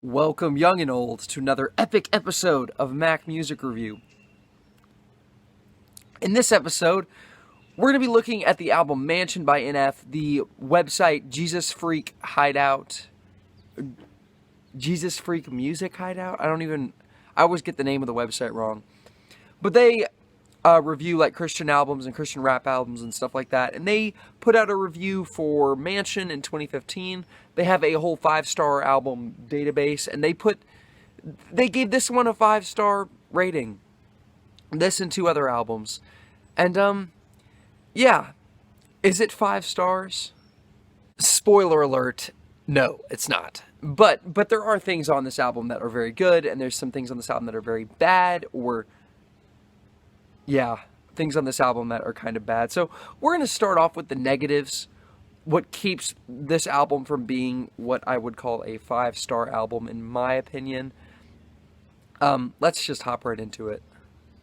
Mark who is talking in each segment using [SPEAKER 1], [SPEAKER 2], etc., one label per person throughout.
[SPEAKER 1] Welcome, young and old, to another epic episode of Mac Music Review. In this episode, we're going to be looking at the album Mansion by NF, the website Jesus Freak Music Hideout? I always get the name of the website wrong. But they review like Christian albums and Christian rap albums and stuff like that. And they put out a review for Mansion in 2015. They have a whole 5-star album database, and they gave this one a 5-star rating. This and 2 other albums. And yeah. Is it 5 stars? Spoiler alert, no, it's not. But there are things on this album that are very good, and there's some things on this album that are very bad, or things on this album that are kind of bad. So we're going to start off with the negatives. What keeps this album from being what I would call a 5-star album, in my opinion. Let's just hop right into it.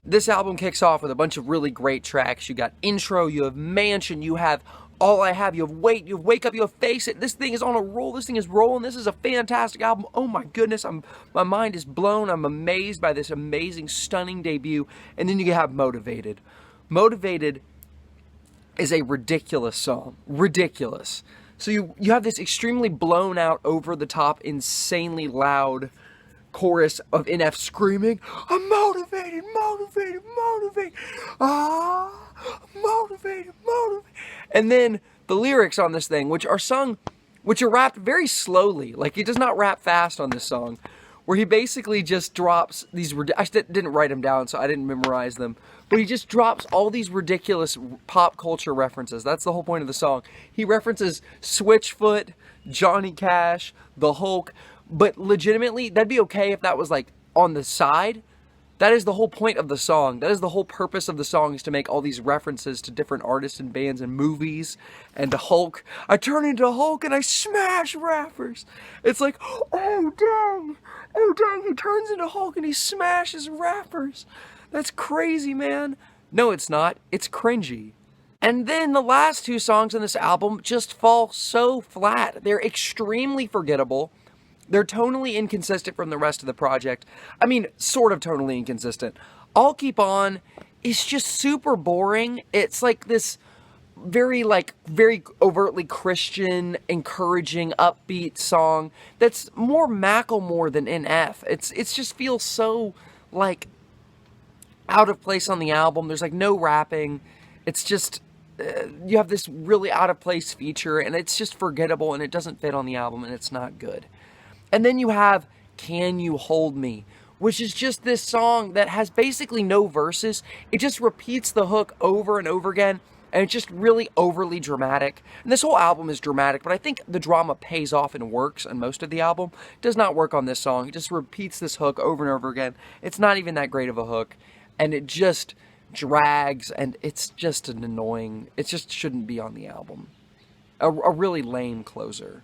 [SPEAKER 1] This album kicks off with a bunch of really great tracks. You got Intro, you have Mansion, you have All I Have, you have Wait, you have Wake Up, you have Face It. This thing is on a roll. This thing is rolling. This is a fantastic album. Oh my goodness, my mind is blown. I'm amazed by this amazing, stunning debut. And then you have Motivated. Motivated is a ridiculous song. Ridiculous. So you have this extremely blown out, over the top, insanely loud chorus of NF screaming, I'm motivated, motivated, motivated, motivated, motivated. And then the lyrics on this thing, which are rapped very slowly. Like, he does not rap fast on this song, where he basically just drops these, I didn't write them down, so I didn't memorize them, but he just drops all these ridiculous pop culture references. That's the whole point of the song. He references Switchfoot, Johnny Cash, the Hulk. But legitimately, that'd be okay if that was like on the side. That is the whole point of the song. That is the whole purpose of the song, is to make all these references to different artists and bands and movies and to Hulk. I turn into Hulk and I smash rappers. It's like, oh dang, he turns into Hulk and he smashes rappers. That's crazy, man. No, it's not. It's cringy. And then the last 2 songs on this album just fall so flat. They're extremely forgettable. They're tonally inconsistent from the rest of the project. I mean, sort of tonally inconsistent. I'll Keep On is just super boring. It's like this very overtly Christian, encouraging, upbeat song that's more Macklemore than NF. It's just feels so like out of place on the album. There's like no rapping. It's just you have this really out of place feature, and it's just forgettable, and it doesn't fit on the album, and it's not good. And then you have Can You Hold Me, which is just this song that has basically no verses. It just repeats the hook over and over again, and it's just really overly dramatic. And this whole album is dramatic, but I think the drama pays off and works on most of the album. It does not work on this song. It just repeats this hook over and over again. It's not even that great of a hook, and it just drags, and it's just an annoying, it just shouldn't be on the album. A really lame closer.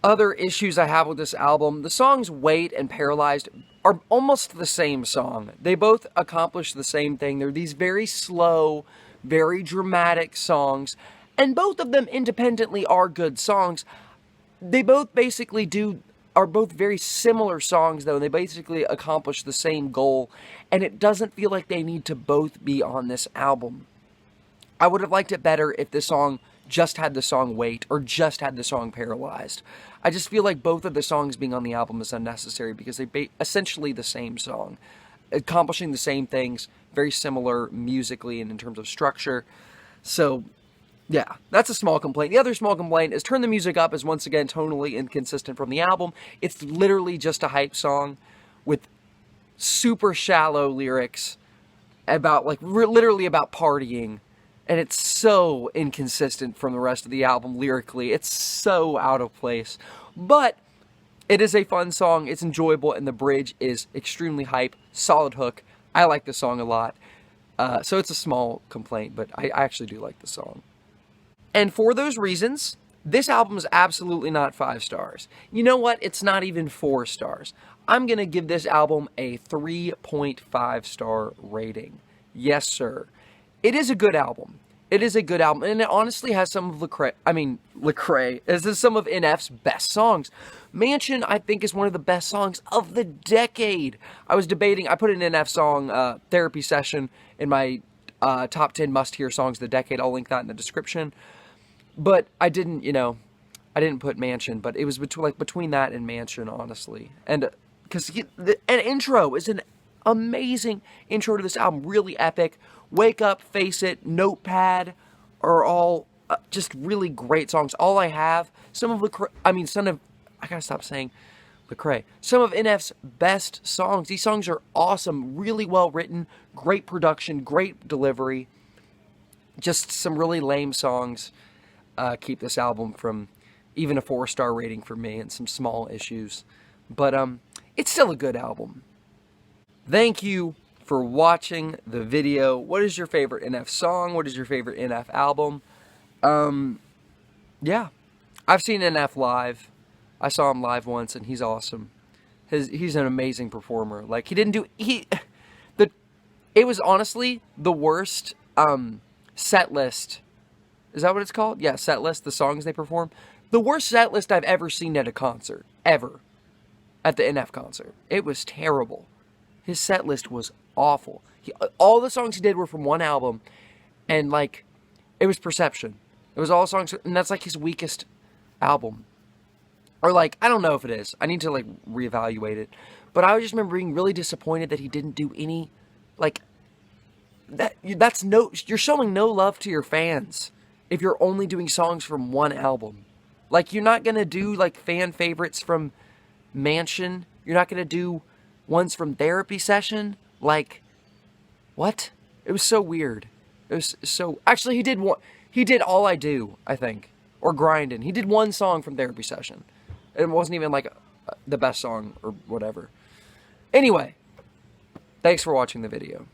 [SPEAKER 1] Other issues I have with this album, the songs Wait and Paralyzed are almost the same song. They both accomplish the same thing. They're these very slow, very dramatic songs, and both of them independently are good songs. They both are both very similar songs, though, and they basically accomplish the same goal, and it doesn't feel like they need to both be on this album. I would have liked it better if this song just had the song Wait, or just had the song Paralyzed. I just feel like both of the songs being on the album is unnecessary, because they're essentially the same song, accomplishing the same things, very similar musically and in terms of structure. So, yeah, that's a small complaint. The other small complaint is Turn the Music Up is once again tonally inconsistent from the album. It's literally just a hype song with super shallow lyrics about, like, literally about partying. And it's so inconsistent from the rest of the album lyrically. It's so out of place. But it is a fun song. It's enjoyable. And the bridge is extremely hype. Solid hook. I like the song a lot. So it's a small complaint, but I actually do like the song. And for those reasons, this album is absolutely not 5 stars. You know what? It's not even 4 stars. I'm going to give this album a 3.5 star rating. Yes, sir. It is a good album. It is a good album, and it honestly has some of some of NF's best songs. Mansion, I think, is one of the best songs of the decade. I was debating, I put an NF song, Therapy Session, in my top 10 must-hear songs of the decade. I'll link that in the description. But I didn't, I didn't put Mansion, but it was between that and Mansion, honestly. And because an intro is an amazing intro to this album, really epic. Wake Up, Face It, Notepad are all just really great songs. All I Have, I gotta stop saying Lecrae. Some of NF's best songs. These songs are awesome, really well written, great production, great delivery. Just some really lame songs keep this album from even a 4-star rating for me, and some small issues. But it's still a good album. Thank you for watching the video. What is your favorite NF song? What is your favorite NF album? Yeah. I've seen NF live. I saw him live once, and he's awesome. He's an amazing performer. Like, it was honestly the worst set list. Is that what it's called? Yeah, set list, the songs they perform. The worst set list I've ever seen at a concert, ever. At the NF concert. It was terrible. His set list was awful. All the songs he did were from one album, and, like, it was Perception. It was all songs, and that's, like, his weakest album. Or, like, I don't know if it is. I need to, like, reevaluate it. But I just remember being really disappointed that he didn't do any, like, you're showing no love to your fans if you're only doing songs from one album. Like, you're not gonna do, like, fan favorites from Mansion. You're not gonna do ones from Therapy Session. Like, what? It was so weird. It was so... Actually, he did All I Do, I think. Or Grindin'. He did one song from Therapy Session. It wasn't even, like, the best song or whatever. Anyway, thanks for watching the video.